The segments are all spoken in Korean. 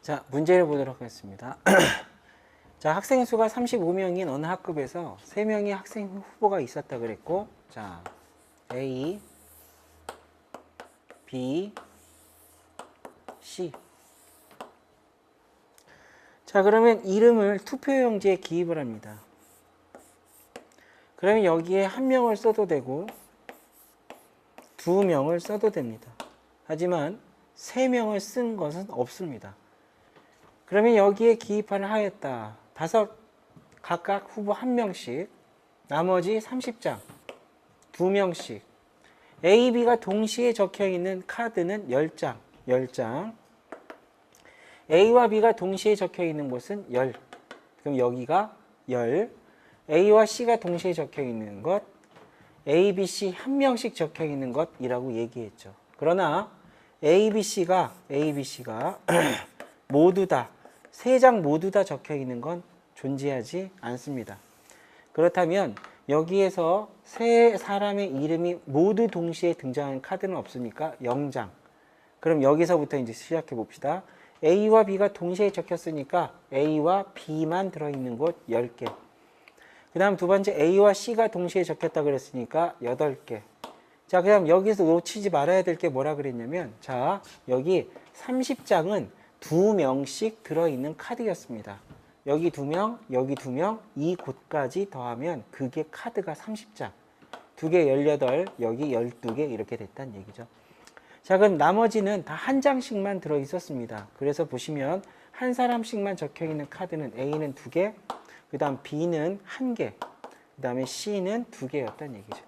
자, 문제를 보도록 하겠습니다. 자, 학생 수가 35명인 어느 학급에서 3명의 학생 후보가 있었다 그랬고, 자, A, B, C. 자, 그러면 이름을 투표용지에 기입을 합니다. 그러면 여기에 1명을 써도 되고 2명을 써도 됩니다. 하지만 3명을 쓴 것은 없습니다. 그러면 여기에 기입을 하였다. 각각 후보 1명씩, 나머지 30장, 2명씩. A, B가 동시에 적혀 있는 카드는 10장. A와 B가 동시에 적혀 있는 곳은 10. 그럼 여기가 10. A와 C가 동시에 적혀 있는 것, A, B, C 1명씩 적혀 있는 것이라고 얘기했죠. 그러나 A, B, C가 모두 다 3장 모두 다 적혀 있는 건 존재하지 않습니다. 그렇다면 여기에서 세 사람의 이름이 모두 동시에 등장하는 카드는 없으니까 0장. 그럼 여기서부터 이제 시작해 봅시다. A와 B가 동시에 적혔으니까 A와 B만 들어있는 곳 10개. 그 다음 두 번째 A와 C가 동시에 적혔다 그랬으니까 8개. 자, 그럼 여기서 놓치지 말아야 될 게 뭐라 그랬냐면, 자, 여기 30장은 2명씩 들어있는 카드였습니다. 여기 2명, 여기 2명, 이 곳까지 더하면 그게 카드가 30장. 2개 18, 여기 12개 이렇게 됐다는 얘기죠. 자, 그럼 나머지는 다 한 장씩만 들어있었습니다. 그래서 보시면 한 사람씩만 적혀있는 카드는 A는 2개, 그 다음 B는 1개, 그 다음에 C는 2개였다는 얘기죠.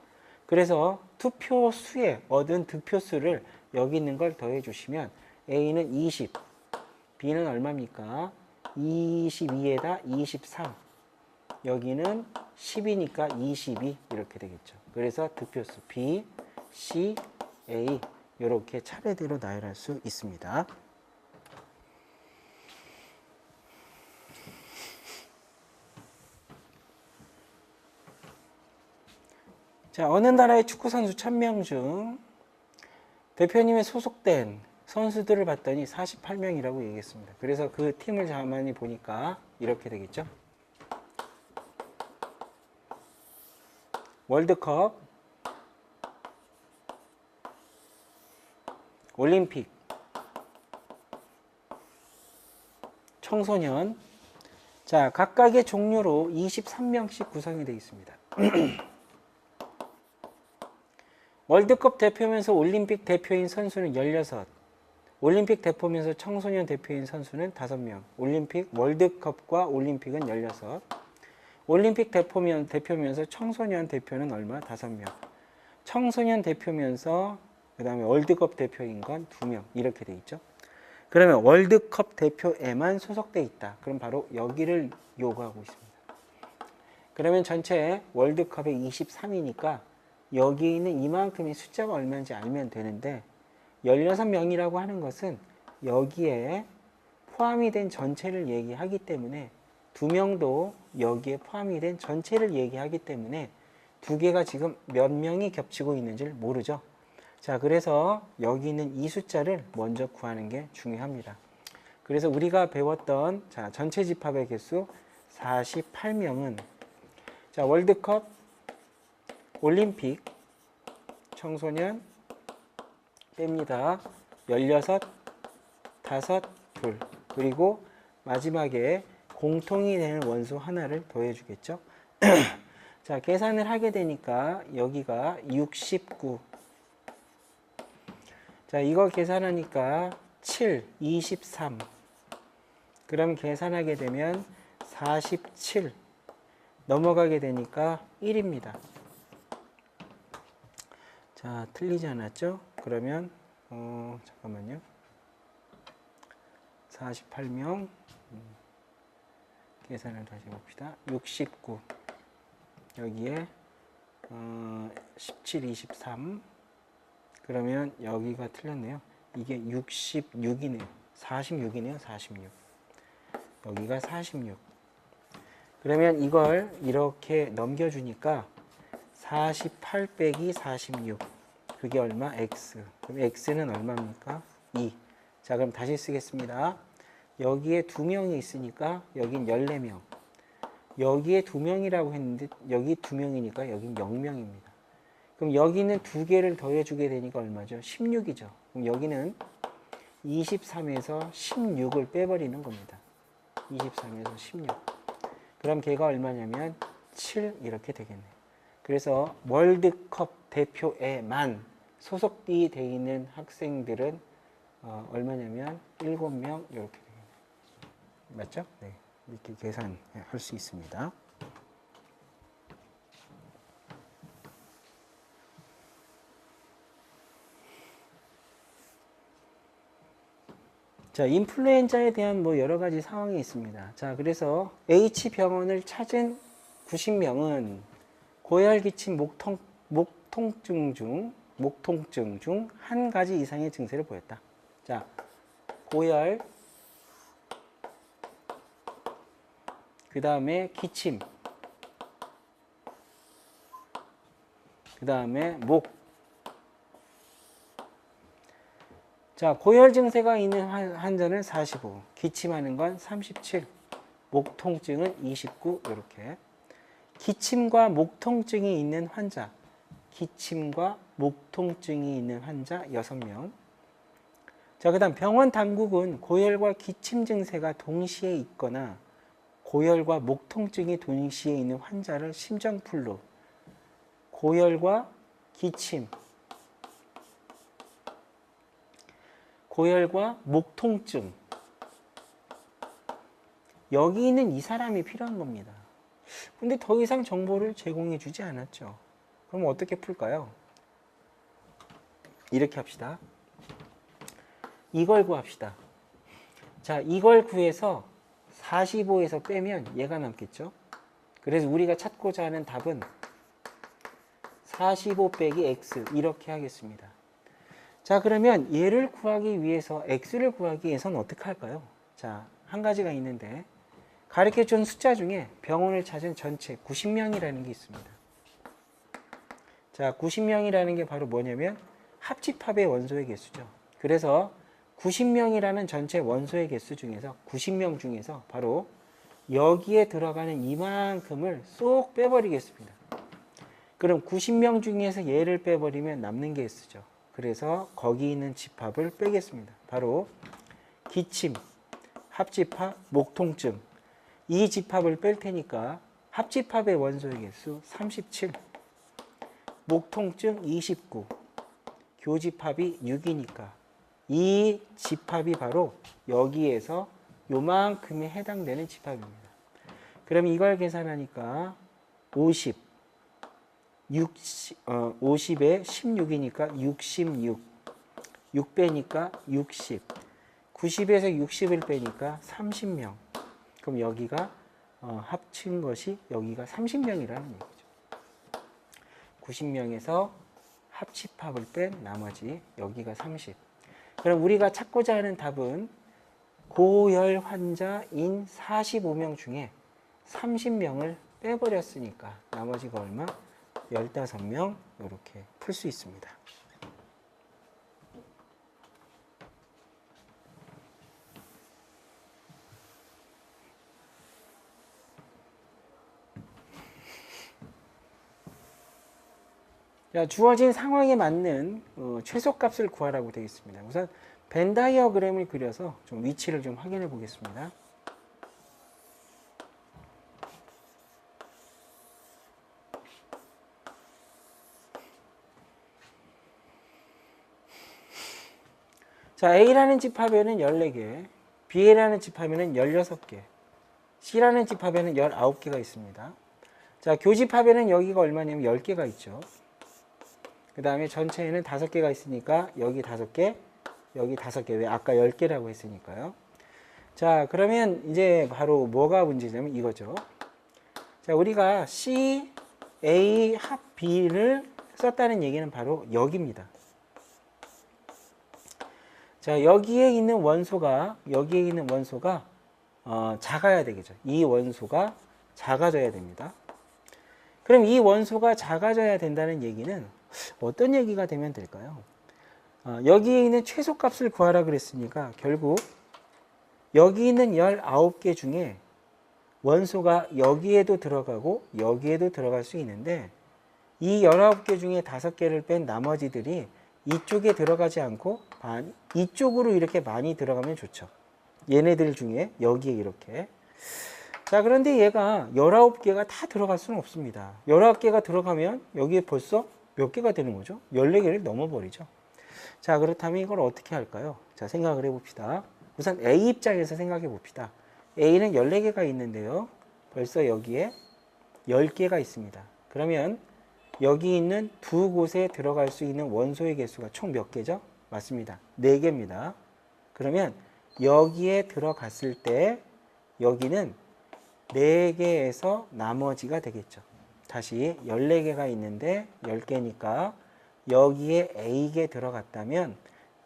그래서 투표수에 얻은 득표수를 여기 있는 걸 더해 주시면 A는 20, B는 얼마입니까? 22에다 23, 여기는 10이니까 22 이렇게 되겠죠. 그래서 득표수 B, C, A 이렇게 차례대로 나열할 수 있습니다. 자, 어느 나라의 축구선수 1000명 중 대표님에 소속된 선수들을 봤더니 48명이라고 얘기했습니다. 그래서 그 팀을 가만히 보니까 이렇게 되겠죠. 월드컵, 올림픽, 청소년. 자, 각각의 종류로 23명씩 구성이 되어 있습니다. 월드컵 대표면서 올림픽 대표인 선수는 16, 올림픽 대표면서 청소년 대표인 선수는 5명, 월드컵과 올림픽은 16, 올림픽 대표면서 청소년 대표는 얼마? 5명, 청소년 대표면서 그 다음에 월드컵 대표인 건 2명 이렇게 돼 있죠. 그러면 월드컵 대표에만 소속돼 있다. 그럼 바로 여기를 요구하고 있습니다. 그러면 전체 월드컵에 23이니까 여기 있는 이만큼의 숫자가 얼마인지 알면 되는데 16명이라고 하는 것은 여기에 포함이 된 전체를 얘기하기 때문에 2명도 여기에 포함이 된 전체를 얘기하기 때문에 2개가 지금 몇 명이 겹치고 있는지를 모르죠. 자, 그래서 여기 있는 이 숫자를 먼저 구하는 게 중요합니다. 그래서 우리가 배웠던 자, 전체 집합의 개수 48명은 자, 월드컵, 올림픽, 청소년 뺍니다. 16, 5, 2. 그리고 마지막에 공통이 되는 원수 하나를 더해주겠죠. 자, 계산을 하게 되니까 여기가 69. 자, 이거 계산하니까 7, 23. 그럼 계산하게 되면 47. 넘어가게 되니까 1입니다. 자, 틀리지 않았죠? 그러면 잠깐만요. 48명 계산을 다시 봅시다. 69 여기에 17, 23 그러면 여기가 틀렸네요. 이게 66이네요. 46이네요. 46 여기가 46. 그러면 이걸 이렇게 넘겨주니까 48 빼기 46 그게 얼마? X. 그럼 X는 얼마입니까? 2. 자, 그럼 다시 쓰겠습니다. 여기에 2명이 있으니까 여긴 14명. 여기에 2명이라고 했는데 여기 2명이니까 여긴 0명입니다. 그럼 여기는 2개를 더해주게 되니까 얼마죠? 16이죠. 그럼 여기는 23에서 16을 빼버리는 겁니다. 23에서 16. 그럼 걔가 얼마냐면 7 이렇게 되겠네요. 그래서 월드컵 대표에만 소속이 되어 있는 학생들은 얼마냐면 7명 이렇게 되겠네요. 맞죠? 네. 이렇게 계산할 수 있습니다. 자, 인플루엔자에 대한 뭐 여러 가지 상황이 있습니다. 자, 그래서 H병원을 찾은 90명은 고열기침 목통증 중 한 가지 이상의 증세를 보였다. 자, 고열, 그 다음에 기침, 그 다음에 목. 자, 고열 증세가 있는 환자는 45, 기침하는 건 37, 목 통증은 29 이렇게. 기침과 목 통증이 있는 환자, 기침과 목 통증이 있는 환자 6명. 자, 그 다음 병원 당국은 고열과 기침 증세가 동시에 있거나 고열과 목 통증이 동시에 있는 환자를 심정풀로 고열과 기침, 고열과 목 통증, 여기 있는 이 사람이 필요한 겁니다. 근데 더 이상 정보를 제공해 주지 않았죠. 그럼 어떻게 풀까요? 이렇게 합시다. 이걸 구합시다. 자, 이걸 구해서 45에서 빼면 얘가 남겠죠. 그래서 우리가 찾고자 하는 답은 45 빼기 x 이렇게 하겠습니다. 자, 그러면 얘를 구하기 위해서 x를 구하기 위해서는 어떻게 할까요? 자, 한 가지가 있는데 가르쳐준 숫자 중에 병원을 찾은 전체 90명이라는 게 있습니다. 자, 90명이라는 게 바로 뭐냐면 합집합의 원소의 개수죠. 그래서 90명이라는 전체 원소의 개수 중에서 90명 중에서 바로 여기에 들어가는 이만큼을 쏙 빼버리겠습니다. 그럼 90명 중에서 얘를 빼버리면 남는 게 S죠. 그래서 거기 있는 집합을 빼겠습니다. 바로 기침, 합집합, 목통증. 이 집합을 뺄 테니까 합집합의 원소의 개수 37, 목통증 29, 교집합이 6이니까 이 집합이 바로 여기에서 요만큼에 해당되는 집합입니다. 그럼 이걸 계산하니까 50, 50에 16이니까 66, 6 빼니까 60, 90에서 60을 빼니까 30명. 그럼 여기가 합친 것이 여기가 30명이라는 얘기죠. 90명에서 합집합을 뺀 나머지 여기가 30. 그럼 우리가 찾고자 하는 답은 고열 환자인 45명 중에 30명을 빼버렸으니까 나머지가 얼마? 15명 이렇게 풀 수 있습니다. 자, 주어진 상황에 맞는 최소값을 구하라고 되어 있습니다. 우선 벤 다이어그램을 그려서 좀 위치를 좀 확인해 보겠습니다. 자, A라는 집합에는 14개, B라는 집합에는 16개, C라는 집합에는 19개가 있습니다. 자, 교집합에는 여기가 얼마냐면 10개가 있죠. 그 다음에 전체에는 5개가 있으니까 여기 5개, 여기 5개. 왜? 아까 10개라고 했으니까요. 자, 그러면 이제 바로 뭐가 문제냐면 이거죠. 자, 우리가 C, A, 합 B를 썼다는 얘기는 바로 여기입니다. 자, 여기에 있는 원소가 작아야 되겠죠. 이 원소가 작아져야 됩니다. 그럼 이 원소가 작아져야 된다는 얘기는 어떤 얘기가 되면 될까요? 여기에 있는 최소값을 구하라 그랬으니까 결국 여기 있는 19개 중에 원소가 여기에도 들어가고 여기에도 들어갈 수 있는데 이 19개 중에 5개를 뺀 나머지들이 이쪽에 들어가지 않고 이쪽으로 이렇게 많이 들어가면 좋죠. 얘네들 중에 여기에 이렇게. 자, 그런데 얘가 19개가 다 들어갈 수는 없습니다. 19개가 들어가면 여기에 벌써 몇 개가 되는 거죠? 14개를 넘어버리죠. 자, 그렇다면 이걸 어떻게 할까요? 자, 생각을 해봅시다. 우선 A 입장에서 생각해 봅시다. A는 14개가 있는데요. 벌써 여기에 10개가 있습니다. 그러면 여기 있는 두 곳에 들어갈 수 있는 원소의 개수가 총 몇 개죠? 맞습니다. 4개입니다. 그러면 여기에 들어갔을 때 여기는 4개에서 나머지가 되겠죠. 다시 14개가 있는데 10개니까 여기에 A개 들어갔다면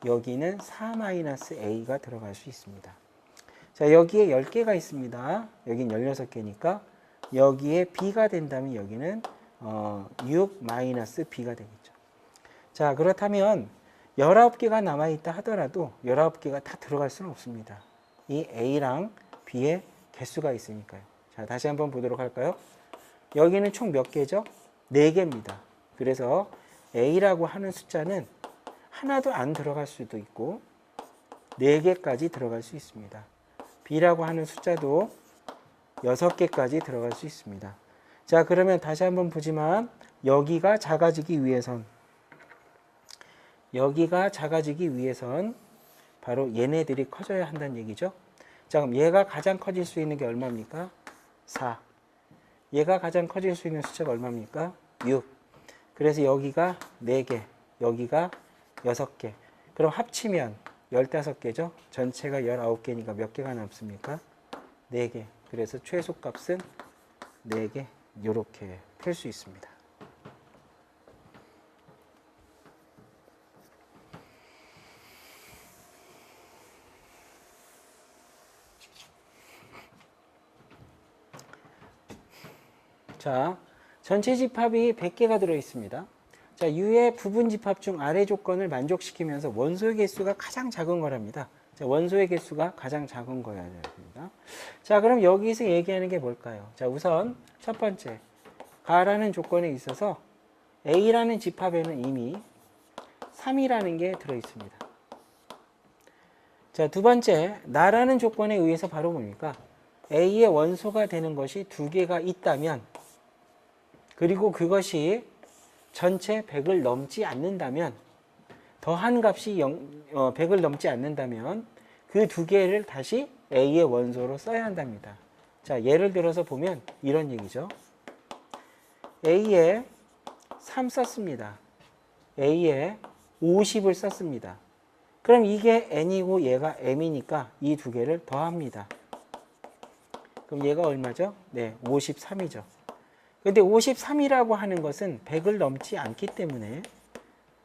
여기는 4-A가 들어갈 수 있습니다. 자, 여기에 10개가 있습니다. 여긴 16개니까 여기에 B가 된다면 여기는 6-B가 되겠죠. 자, 그렇다면 19개가 남아있다 하더라도 19개가 다 들어갈 수는 없습니다. 이 A랑 B의 개수가 있으니까요. 자, 다시 한번 보도록 할까요? 여기는 총 몇 개죠? 4개입니다. 그래서 A라고 하는 숫자는 하나도 안 들어갈 수도 있고 4개까지 들어갈 수 있습니다. B라고 하는 숫자도 6개까지 들어갈 수 있습니다. 자, 그러면 다시 한번 보지만 여기가 작아지기 위해선 바로 얘네들이 커져야 한다는 얘기죠. 자, 그럼 얘가 가장 커질 수 있는 게 얼마입니까? 4. 얘가 가장 커질 수 있는 숫자가 얼마입니까? 6. 그래서 여기가 4개, 여기가 6개. 그럼 합치면 15개죠? 전체가 19개니까 몇 개가 남습니까? 4개. 그래서 최소값은 4개. 이렇게 풀 수 있습니다. 자, 전체 집합이 100개가 들어 있습니다. 자, U의 부분 집합 중 아래 조건을 만족시키면서 원소의 개수가 가장 작은 거랍니다. 자, 원소의 개수가 가장 작은 거여야 됩니다. 자, 그럼 여기서 얘기하는 게 뭘까요? 자, 우선 첫 번째, 가라는 조건에 있어서 A라는 집합에는 이미 3이라는 게 들어 있습니다. 자, 두 번째, 나라는 조건에 의해서 바로 뭡니까? A의 원소가 되는 것이 2개가 있다면, 그리고 그것이 전체 100을 넘지 않는다면, 더한 값이 100을 넘지 않는다면 그 2개를 다시 A의 원소로 써야 한답니다. 자, 예를 들어서 보면 이런 얘기죠. A에 3 썼습니다. A에 50을 썼습니다. 그럼 이게 N이고 얘가 M이니까 이 2개를 더합니다. 그럼 얘가 얼마죠? 네, 53이죠. 근데 53이라고 하는 것은 100을 넘지 않기 때문에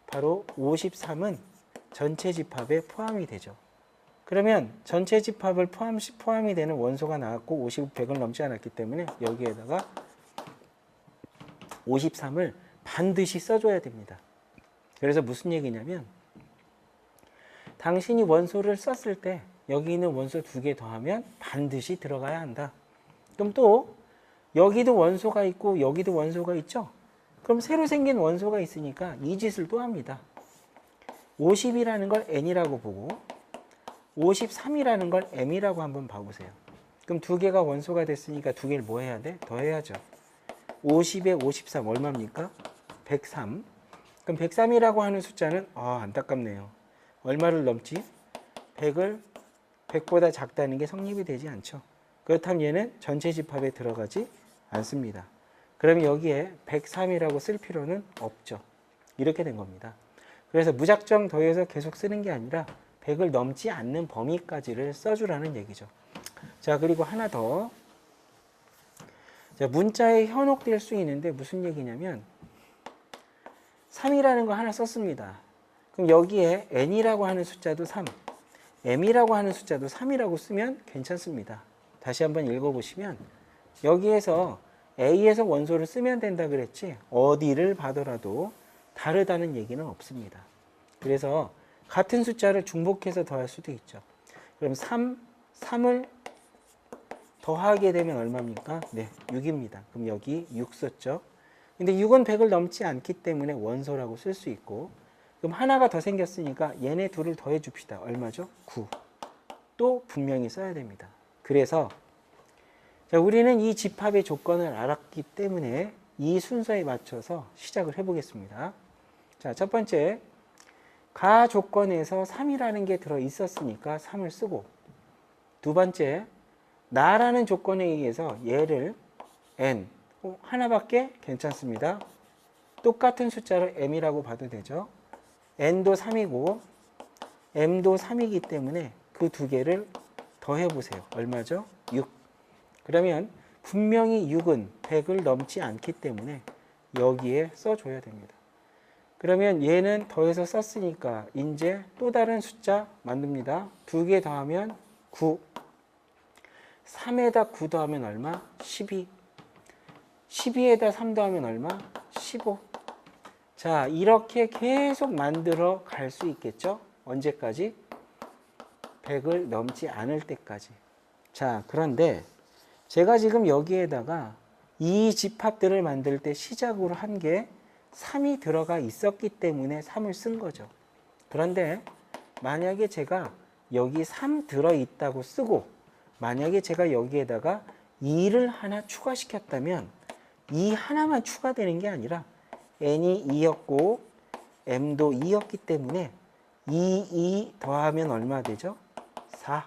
바로 53은 전체 집합에 포함이 되죠. 그러면 전체 집합을 포함이 되는 원소가 나왔고 50, 100을 넘지 않았기 때문에 여기에다가 53을 반드시 써줘야 됩니다. 그래서 무슨 얘기냐면 당신이 원소를 썼을 때 여기 있는 원소 2개 더하면 반드시 들어가야 한다. 그럼 또 여기도 원소가 있고 여기도 원소가 있죠. 그럼 새로 생긴 원소가 있으니까 이 짓을 또 합니다. 50이라는 걸 N이라고 보고 53이라는 걸 M이라고 한번 봐보세요. 그럼 2개가 원소가 됐으니까 2개를 뭐 해야 돼? 더해야죠. 50에 53 얼마입니까? 103. 그럼 103이라고 하는 숫자는 안타깝네요. 얼마를 넘지? 100보다 작다는 게 성립이 되지 않죠. 그렇다면 얘는 전체 집합에 들어가지 않습니다. 그럼 여기에 103이라고 쓸 필요는 없죠. 이렇게 된 겁니다. 그래서 무작정 더해서 계속 쓰는 게 아니라 100을 넘지 않는 범위까지를 써주라는 얘기죠. 자, 그리고 하나 더. 자, 문자에 현혹될 수 있는데 무슨 얘기냐면 3이라는 거 하나 썼습니다. 그럼 여기에 N이라고 하는 숫자도 3, M이라고 하는 숫자도 3이라고 쓰면 괜찮습니다. 다시 한번 읽어보시면 여기에서 A에서 원소를 쓰면 된다 그랬지 어디를 봐더라도 다르다는 얘기는 없습니다. 그래서 같은 숫자를 중복해서 더할 수도 있죠. 그럼 3, 3을 더하게 되면 얼마입니까? 네, 6입니다. 그럼 여기 6 썼죠. 근데 6은 100을 넘지 않기 때문에 원소라고 쓸 수 있고, 그럼 하나가 더 생겼으니까 얘네 둘을 더해 줍시다. 얼마죠? 9. 또 분명히 써야 됩니다. 그래서 자, 우리는 이 집합의 조건을 알았기 때문에 이 순서에 맞춰서 시작을 해보겠습니다. 자, 첫 번째, 가 조건에서 3이라는 게 들어 있었으니까 3을 쓰고, 두 번째, 나라는 조건에 의해서 얘를 n, 하나밖에 괜찮습니다. 똑같은 숫자를 m이라고 봐도 되죠. n도 3이고 m도 3이기 때문에 그 두 개를 더해보세요. 얼마죠? 6. 그러면 분명히 6은 100을 넘지 않기 때문에 여기에 써줘야 됩니다. 그러면 얘는 더해서 썼으니까 이제 또 다른 숫자 만듭니다. 두 개 더하면 9. 3에다 9 더하면 얼마? 12. 12에다 3 더하면 얼마? 15. 자, 이렇게 계속 만들어 갈 수 있겠죠? 언제까지? 100을 넘지 않을 때까지. 자, 그런데 제가 지금 여기에다가 이 집합들을 만들 때 시작으로 한 게 3이 들어가 있었기 때문에 3을 쓴 거죠. 그런데 만약에 제가 여기 3 들어있다고 쓰고 만약에 제가 여기에다가 2를 하나 추가시켰다면 이 하나만 추가되는 게 아니라 n이 2였고 m도 2였기 때문에 2 더하면 얼마 되죠? 4.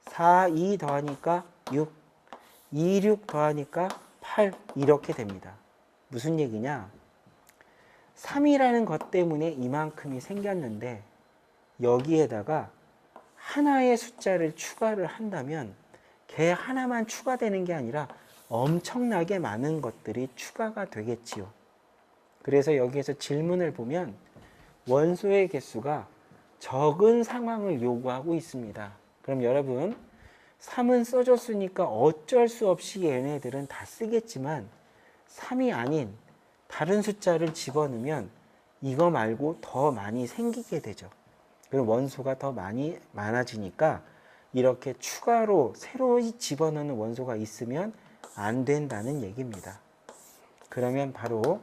4, 2 더하니까 6. 2, 6 더하니까 8. 이렇게 됩니다. 무슨 얘기냐? 3이라는 것 때문에 이만큼이 생겼는데 여기에다가 하나의 숫자를 추가를 한다면 걔 하나만 추가되는 게 아니라 엄청나게 많은 것들이 추가가 되겠지요. 그래서 여기에서 질문을 보면 원소의 개수가 적은 상황을 요구하고 있습니다. 그럼 여러분 3은 써줬으니까 어쩔 수 없이 얘네들은 다 쓰겠지만 3이 아닌 다른 숫자를 집어넣으면 이거 말고 더 많이 생기게 되죠. 그럼 원소가 더 많아지니까 이렇게 추가로 새로 집어넣는 원소가 있으면 안 된다는 얘기입니다. 그러면 바로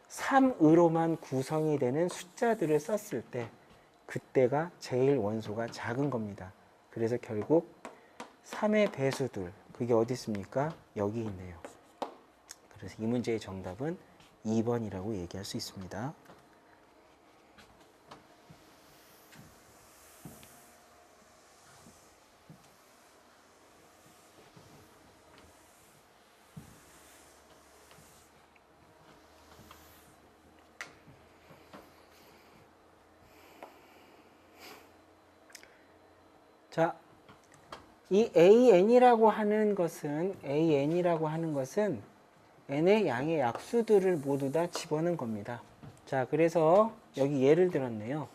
3으로만 구성이 되는 숫자들을 썼을 때 그때가 제일 원소가 작은 겁니다. 그래서 결국 3의 배수들, 그게 어디 있습니까? 여기 있네요. 그래서 이 문제의 정답은 2번이라고 얘기할 수 있습니다. 자, 이 AN이라고 하는 것은 n의 양의 약수들을 모두 다 집어넣은 겁니다. 자, 그래서 여기 예를 들었네요.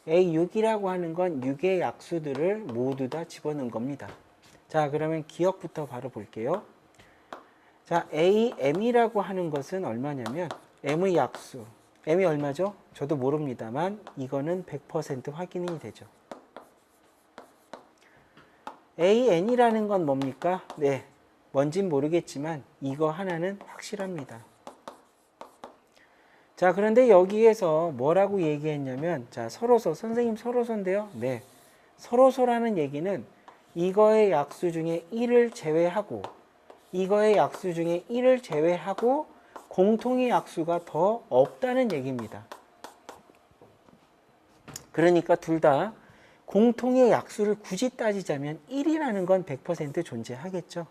A6이라고 하는 건 6의 약수들을 모두 다 집어넣은 겁니다. 자, 그러면 기억부터 바로 볼게요. 자, AM이라고 하는 것은 얼마냐면 M의 약수. M이 얼마죠? 저도 모릅니다만 이거는 100% 확인이 되죠. AN이라는 건 뭡니까? 네, 뭔진 모르겠지만 이거 하나는 확실합니다. 자, 그런데 여기에서 뭐라고 얘기했냐면 자, 서로소, 선생님 서로소인데요. 네, 서로소라는 얘기는 이거의 약수 중에 1을 제외하고 이거의 약수 중에 1을 제외하고 공통의 약수가 더 없다는 얘기입니다. 그러니까 둘 다 공통의 약수를 굳이 따지자면 1이라는 건 100% 존재하겠죠.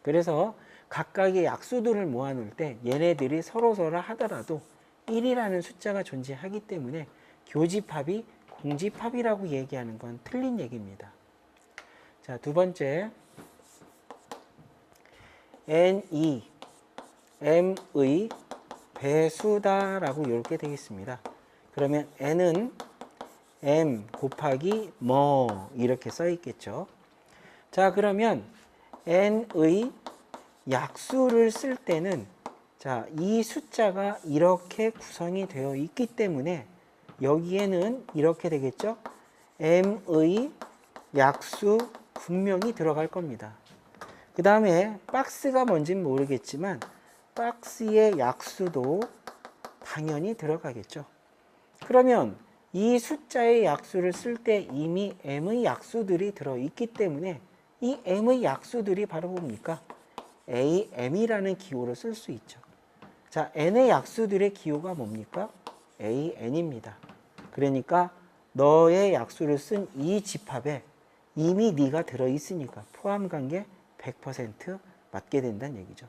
그래서 각각의 약수들을 모아놓을 때 얘네들이 서로서로 하더라도 1이라는 숫자가 존재하기 때문에 교집합이 공집합이라고 얘기하는 건 틀린 얘기입니다. 자, 두 번째, n이 m의 배수다라고 이렇게 되겠습니다. 그러면 n은 m 곱하기 뭐 이렇게 써 있겠죠. 자, 그러면 n의 약수를 쓸 때는 자, 이 숫자가 이렇게 구성이 되어 있기 때문에 여기에는 이렇게 되겠죠. m의 약수 분명히 들어갈 겁니다. 그 다음에 박스가 뭔지는 모르겠지만 박스의 약수도 당연히 들어가겠죠. 그러면 이 숫자의 약수를 쓸 때 이미 m의 약수들이 들어있기 때문에 이 m의 약수들이 바로 뭡니까? am이라는 기호로 쓸 수 있죠. 자, n의 약수들의 기호가 뭡니까? an입니다. 그러니까 너의 약수를 쓴 이 집합에 이미 네가 들어있으니까 포함관계 100% 맞게 된다는 얘기죠.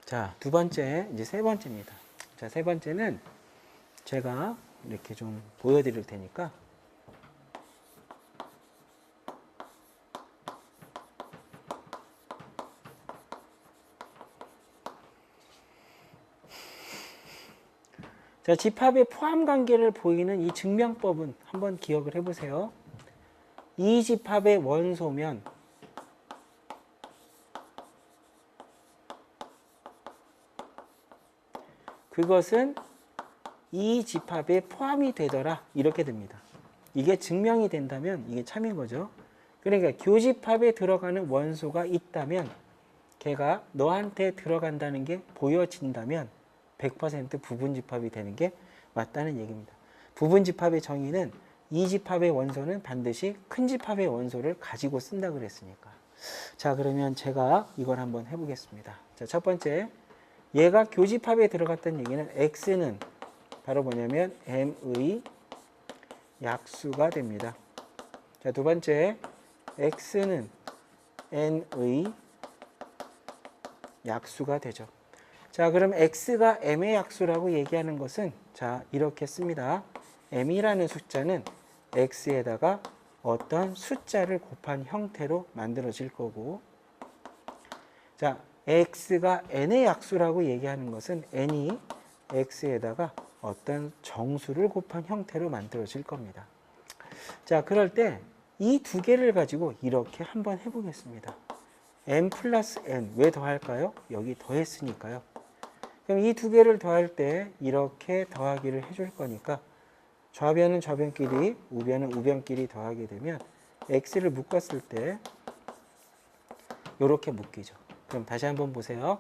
자, 두 번째, 이제 세 번째입니다. 자, 세 번째는 제가 이렇게 좀 보여드릴 테니까 자, 집합의 포함 관계를 보이는 이 증명법은 한번 기억을 해보세요. 이 집합의 원소면 그것은 이 집합에 포함이 되더라 이렇게 됩니다. 이게 증명이 된다면 이게 참인 거죠. 그러니까 교집합에 들어가는 원소가 있다면 걔가 너한테 들어간다는 게 보여진다면 100% 부분집합이 되는 게 맞다는 얘기입니다. 부분집합의 정의는 이 집합의 원소는 반드시 큰 집합의 원소를 가지고 쓴다 그랬으니까. 자, 그러면 제가 이걸 한번 해보겠습니다. 자, 첫 번째, 얘가 교집합에 들어갔다는 얘기는 x는 바로 뭐냐면 m의 약수가 됩니다. 자, 두 번째, x는 n의 약수가 되죠. 자, 그럼 x가 m의 약수라고 얘기하는 것은 자, 이렇게 씁니다. m이라는 숫자는 x에다가 어떤 숫자를 곱한 형태로 만들어질 거고, 자, x가 n의 약수라고 얘기하는 것은 n이 x에다가 어떤 정수를 곱한 형태로 만들어질 겁니다. 자, 그럴 때 이 두 개를 가지고 이렇게 한번 해보겠습니다. m 플러스 n, 왜 더할까요? 여기 더했으니까요. 그럼 이 두 개를 더할 때 이렇게 더하기를 해줄 거니까 좌변은 좌변끼리, 우변은 우변끼리 더하게 되면 x를 묶었을 때 이렇게 묶이죠. 그럼 다시 한번 보세요.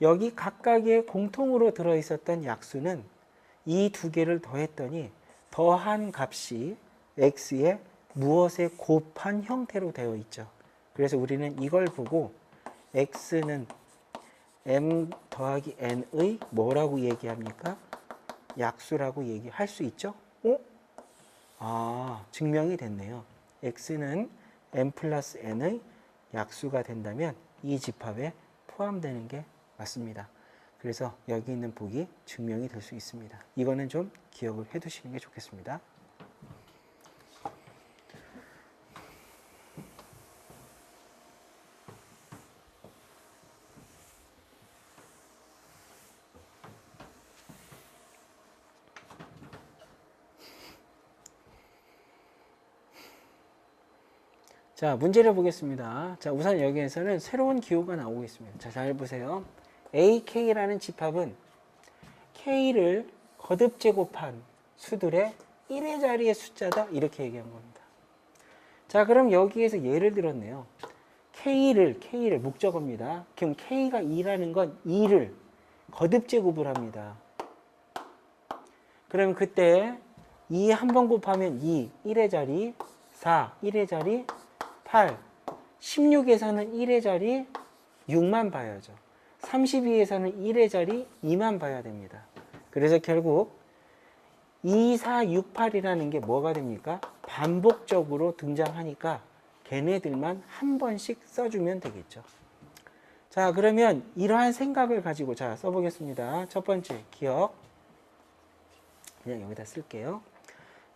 여기 각각의 공통으로 들어있었던 약수는 이 두 개를 더했더니 더한 값이 x에 무엇에 곱한 형태로 되어 있죠. 그래서 우리는 이걸 보고 x는 m 더하기 n의 뭐라고 얘기합니까? 약수라고 얘기할 수 있죠? 증명이 됐네요. x는 m 플러스 n의 약수가 된다면 이 집합에 포함되는 게 맞습니다. 그래서 여기 있는 복이 증명이 될 수 있습니다. 이거는 좀 기억을 해 두시는 게 좋겠습니다. 자, 문제를 보겠습니다. 자, 우선 여기에서는 새로운 기호가 나오고 있습니다. 자, 잘 보세요. AK라는 집합은 K를 거듭 제곱한 수들의 1의 자리의 숫자다. 이렇게 얘기한 겁니다. 자, 그럼 여기에서 예를 들었네요. K를 목적어입니다. 그럼 K가 2라는 건 2를 거듭 제곱을 합니다. 그럼 그때 2 한 번 곱하면 2, 1의 자리, 4, 1의 자리, 8, 16에서는 1의 자리 6만 봐야죠. 32에서는 1의 자리 2만 봐야 됩니다. 그래서 결국 2, 4, 6, 8이라는 게 뭐가 됩니까? 반복적으로 등장하니까 걔네들만 한 번씩 써주면 되겠죠. 자, 그러면 이러한 생각을 가지고 자 써보겠습니다. 첫 번째 기억 그냥 여기다 쓸게요.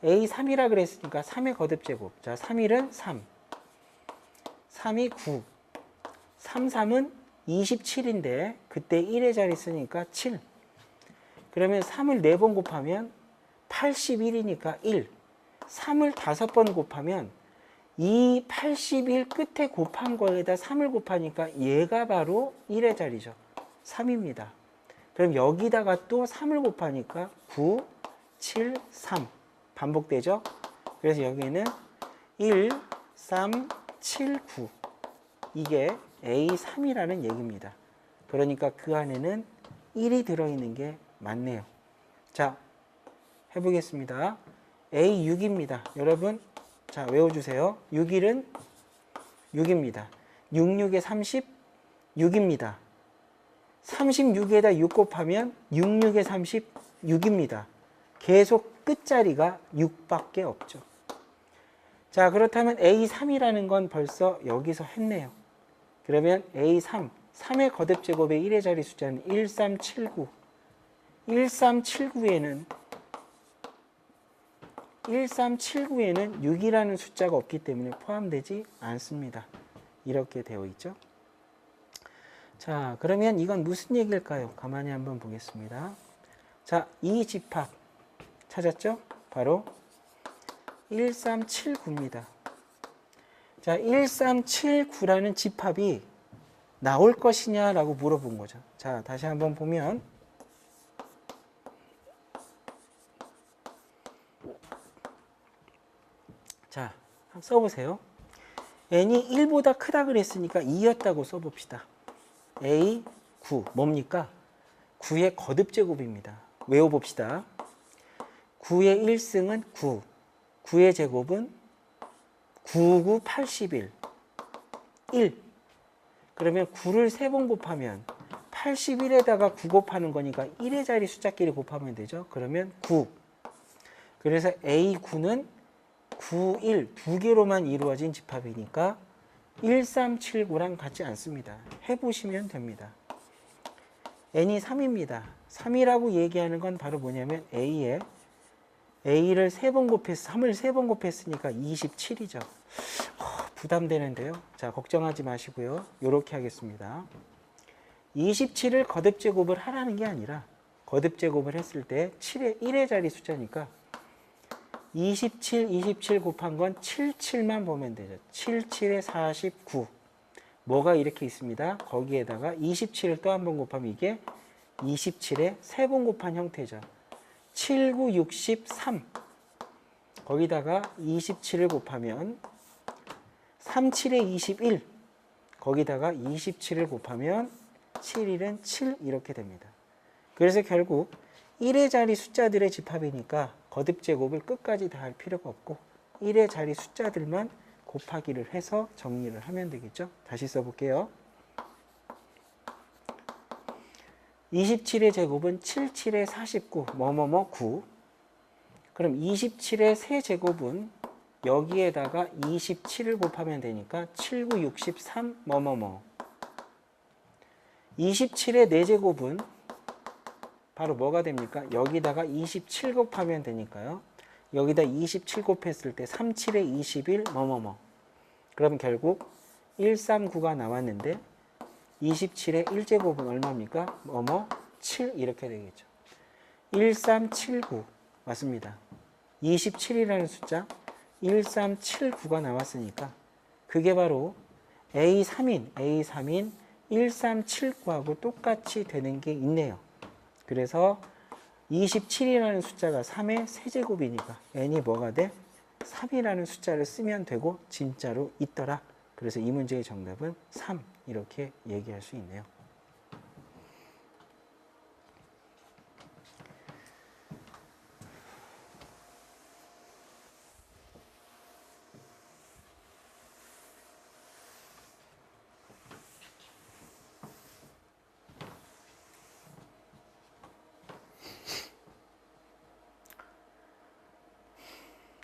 A 3이라 그랬으니까 3의 거듭제곱. 자, 3일은 3, 3이 9, 3, 3은 27인데 그때 1의 자리 쓰니까 7. 그러면 3을 4번 곱하면 81이니까 1. 3을 5번 곱하면 이 81 끝에 곱한 거에다 3을 곱하니까 얘가 바로 1의 자리죠. 3입니다. 그럼 여기다가 또 3을 곱하니까 9, 7, 3 반복되죠. 그래서 여기는 1, 3, 7, 9 이게 A3이라는 얘기입니다. 그러니까 그 안에는 1이 들어있는 게 맞네요. 자, 해보겠습니다. A6입니다. 여러분, 자, 외워주세요. 6일은 6입니다. 66에 36입니다. 36에다 6 곱하면 66에 36입니다. 계속 끝자리가 6밖에 없죠. 자, 그렇다면 A3이라는 건 벌써 여기서 했네요. 그러면 A3, 3의 거듭제곱의 1의 자리 숫자는 1379. 1379에는 6이라는 숫자가 없기 때문에 포함되지 않습니다. 이렇게 되어 있죠. 자, 그러면 이건 무슨 얘기일까요? 가만히 한번 보겠습니다. 자, 이 집합 찾았죠? 바로 1379입니다. 자, 1379라는 집합이 나올 것이냐라고 물어본 거죠. 자, 다시 한번 보면 자, 한번 써보세요. n이 1보다 크다 그랬으니까 2였다고 써봅시다. A 9 뭡니까? 9의 거듭제곱입니다. 외워봅시다. 9의 1승은 9, 9의 제곱은 9, 9, 81, 1. 그러면 9를 3번 곱하면 81에다가 9 곱하는 거니까 1의 자리 숫자끼리 곱하면 되죠. 그러면 9. 그래서 A9는 9, 1 두 개로만 이루어진 집합이니까 1379랑 같지 않습니다. 해보시면 됩니다. n이 3입니다. 3이라고 얘기하는 건 바로 뭐냐면 A를 3번 곱했어. 3을 3번 곱했으니까 27이죠. 부담되는데요. 자, 걱정하지 마시고요. 이렇게 하겠습니다. 27을 거듭제곱을 하라는 게 아니라 거듭제곱을 했을 때 7의 1의 자리 숫자니까 27 곱한 건 77만 보면 되죠. 77에 49. 뭐가 이렇게 있습니다. 거기에다가 27을 또 한 번 곱하면 이게 27에 3번 곱한 형태죠. 7, 9, 63. 거기다가 27을 곱하면 3, 7에 21. 거기다가 27을 곱하면 7, 1은 7 이렇게 됩니다. 그래서 결국 1의 자리 숫자들의 집합이니까 거듭제곱을 끝까지 다 할 필요가 없고 1의 자리 숫자들만 곱하기를 해서 정리를 하면 되겠죠. 다시 써볼게요. 27의 제곱은 77에 49 뭐뭐뭐 9. 그럼 27의 세제곱은 여기에다가 27을 곱하면 되니까 7, 9, 63 뭐뭐뭐. 27의 4제곱은 바로 뭐가 됩니까? 여기다가 27 곱하면 되니까요. 여기다 27 곱했을 때 3, 7에 21 뭐뭐뭐. 그럼 결국 139가 나왔는데 27의 1제곱은 얼마입니까? 뭐뭐 7 이렇게 되겠죠. 1379 맞습니다. 27이라는 숫자 1379가 나왔으니까 그게 바로 A3인 1379하고 똑같이 되는 게 있네요. 그래서 27이라는 숫자가 3의 세제곱이니까 n이 뭐가 돼? 3이라는 숫자를 쓰면 되고 진짜로 있더라. 그래서 이 문제의 정답은 3 이렇게 얘기할 수 있네요.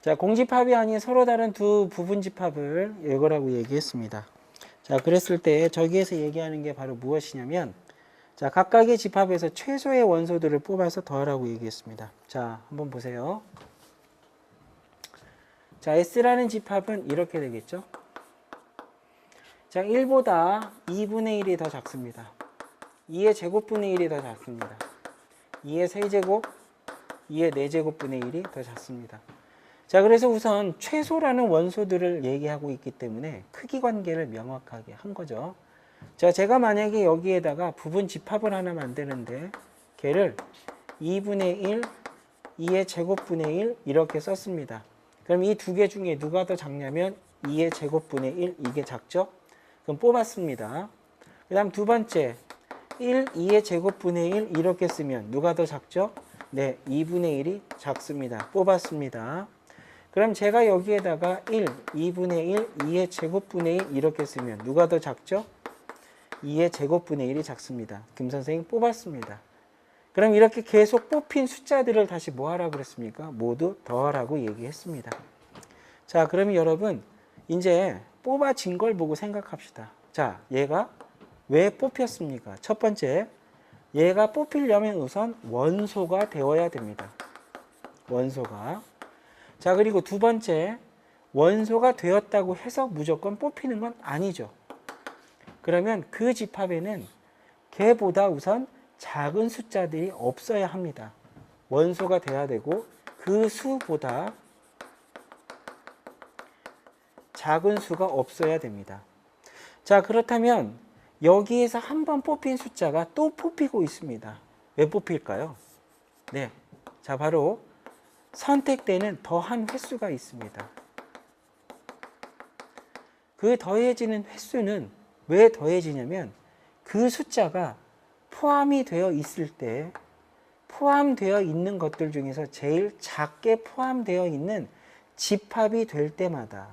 자, 공집합이 아닌 서로 다른 두 부분집합을 이거라고 얘기했습니다. 자, 그랬을 때 저기에서 얘기하는 게 바로 무엇이냐면 자, 각각의 집합에서 최소의 원소들을 뽑아서 더하라고 얘기했습니다. 자, 한번 보세요. 자, S라는 집합은 이렇게 되겠죠. 자, 1보다 2분의 1이 더 작습니다. 2의 제곱분의 1이 더 작습니다. 2의 세제곱, 2의 4제곱분의 1이 더 작습니다. 자, 그래서 우선 최소라는 원소들을 얘기하고 있기 때문에 크기 관계를 명확하게 한 거죠. 자, 제가 만약에 여기에다가 부분 집합을 하나 만드는데 걔를 2분의 1, 2의 제곱분의 1 이렇게 썼습니다. 그럼 이 두 개 중에 누가 더 작냐면 2의 제곱분의 1, 이게 작죠? 그럼 뽑았습니다. 그 다음 두 번째, 2의 제곱분의 1 이렇게 쓰면 누가 더 작죠? 네, 2분의 1이 작습니다. 뽑았습니다. 그럼 제가 여기에다가 2분의 1, 2의 제곱분의 1 이렇게 쓰면 누가 더 작죠? 2의 제곱분의 1이 작습니다. 김 선생님 뽑았습니다. 그럼 이렇게 계속 뽑힌 숫자들을 다시 뭐 하라고 그랬습니까? 모두 더하라고 얘기했습니다. 자, 그러면 여러분 이제 뽑아진 걸 보고 생각합시다. 자, 얘가 왜 뽑혔습니까? 첫 번째, 얘가 뽑히려면 우선 원소가 되어야 됩니다. 원소가. 자, 그리고 두 번째, 원소가 되었다고 해서 무조건 뽑히는 건 아니죠. 그러면 그 집합에는 걔보다 우선 작은 숫자들이 없어야 합니다. 원소가 돼야 되고 그 수보다 작은 수가 없어야 됩니다. 자, 그렇다면 여기에서 한 번 뽑힌 숫자가 또 뽑히고 있습니다. 왜 뽑힐까요? 네, 자, 바로 선택되는 더한 횟수가 있습니다. 그 더해지는 횟수는 왜 더해지냐면 그 숫자가 포함이 되어 있을 때 포함되어 있는 것들 중에서 제일 작게 포함되어 있는 집합이 될 때마다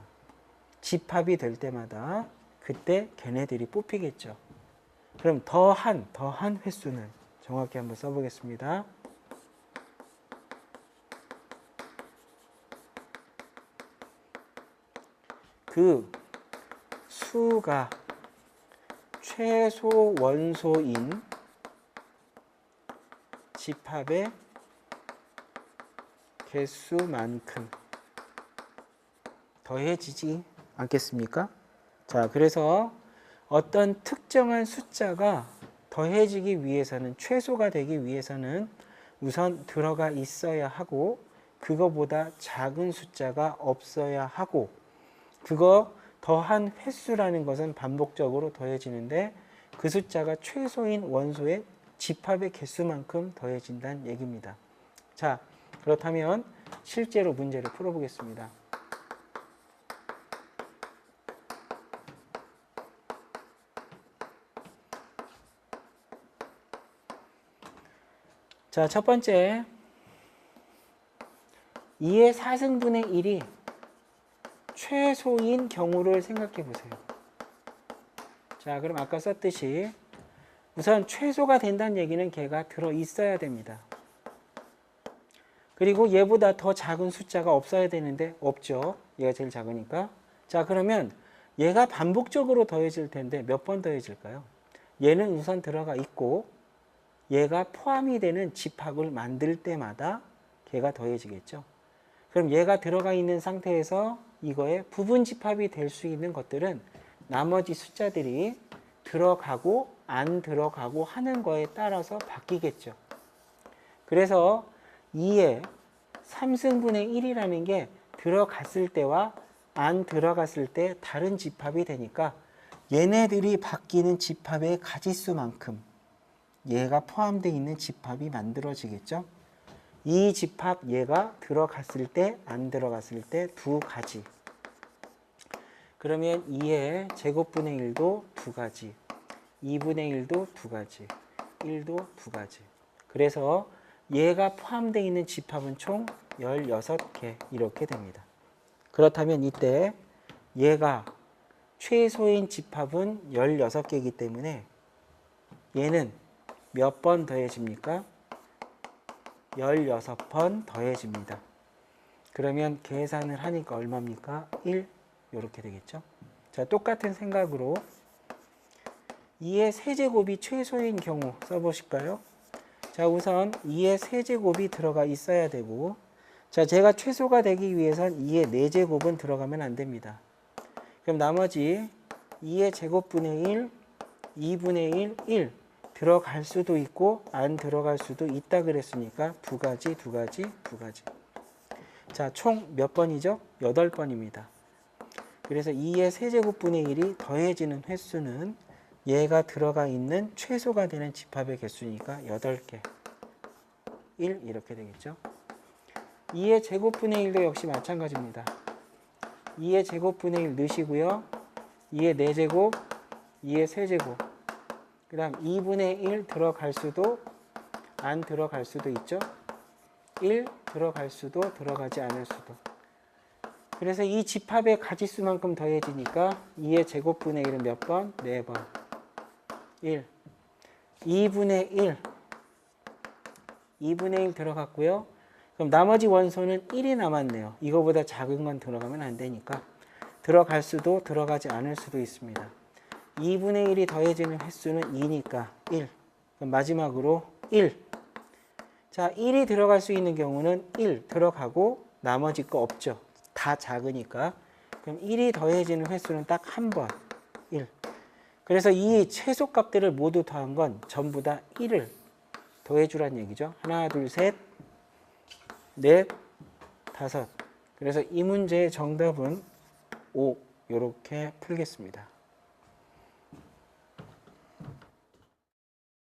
그때 걔네들이 뽑히겠죠. 그럼 더한 횟수는 정확히 한번 써보겠습니다. 그 수가 최소 원소인 집합의 개수만큼 더해지지 않겠습니까? 자, 그래서 어떤 특정한 숫자가 더해지기 위해서는, 최소가 되기 위해서는 우선 들어가 있어야 하고 그거보다 작은 숫자가 없어야 하고, 그거 더한 횟수라는 것은 반복적으로 더해지는데 그 숫자가 최소인 원소의 집합의 개수만큼 더해진다는 얘기입니다. 자, 그렇다면 실제로 문제를 풀어보겠습니다. 자, 첫 번째, 2의 4승분의 1이 최소인 경우를 생각해 보세요. 자, 그럼 아까 썼듯이 우선 최소가 된다는 얘기는 걔가 들어 있어야 됩니다. 그리고 얘보다 더 작은 숫자가 없어야 되는데 없죠. 얘가 제일 작으니까. 자, 그러면 얘가 반복적으로 더해질 텐데 몇 번 더해질까요? 얘는 우선 들어가 있고 얘가 포함이 되는 집합을 만들 때마다 걔가 더해지겠죠. 그럼 얘가 들어가 있는 상태에서 이거의 부분 집합이 될 수 있는 것들은 나머지 숫자들이 들어가고 안 들어가고 하는 거에 따라서 바뀌겠죠. 그래서 2의 3승분의 1이라는 게 들어갔을 때와 안 들어갔을 때 다른 집합이 되니까 얘네들이 바뀌는 집합의 가지수만큼 얘가 포함되어 있는 집합이 만들어지겠죠. 이 집합 얘가 들어갔을 때 안 들어갔을 때 두 가지. 그러면 2의 제곱분의 1도 두 가지, 2분의 1도 두 가지, 1도 두 가지. 그래서 얘가 포함되어 있는 집합은 총 16개 이렇게 됩니다. 그렇다면 이때 얘가 최소인 집합은 16개이기 때문에 얘는 몇 번 더해집니까? 16번 더해집니다. 그러면 계산을 하니까 얼마입니까? 1 이렇게 되겠죠. 자, 똑같은 생각으로 2의 세제곱이 최소인 경우 써보실까요? 자, 우선 2의 세제곱이 들어가 있어야 되고, 자, 제가 최소가 되기 위해선 2의 4제곱은 들어가면 안 됩니다. 그럼 나머지 2의 제곱분의 1, 2분의 1, 1 들어갈 수도 있고 안 들어갈 수도 있다 그랬으니까 두 가지. 자, 총 몇 번이죠? 8번입니다. 그래서 2의 세제곱분의 1이 더해지는 횟수는 얘가 들어가 있는 최소가 되는 집합의 개수니까 8개. 1 이렇게 되겠죠. 2의 제곱분의 1도 역시 마찬가지입니다. 2의 제곱분의 1 넣으시고요. 2의 4제곱, 2의 세제곱. 그 다음 2분의 1 들어갈 수도 안 들어갈 수도 있죠. 1 들어갈 수도 들어가지 않을 수도. 그래서 이 집합의 가지수만큼 더해지니까 2의 제곱분의 1은 몇 번? 4번. 1. 2분의 1. 2분의 1 들어갔고요. 그럼 나머지 원소는 1이 남았네요. 이거보다 작은 건 들어가면 안 되니까. 들어갈 수도 들어가지 않을 수도 있습니다. 2분의 1이 더해지는 횟수는 2니까 1. 그럼 마지막으로 1. 자, 1이 들어갈 수 있는 경우는 1 들어가고 나머지 거 없죠. 다 작으니까. 그럼 1이 더해지는 횟수는 딱 한 번. 1. 그래서 이 최소값들을 모두 더한 건 전부 다 1을 더해주란 얘기죠. 하나, 둘, 셋, 넷, 다섯. 그래서 이 문제의 정답은 5. 이렇게 풀겠습니다.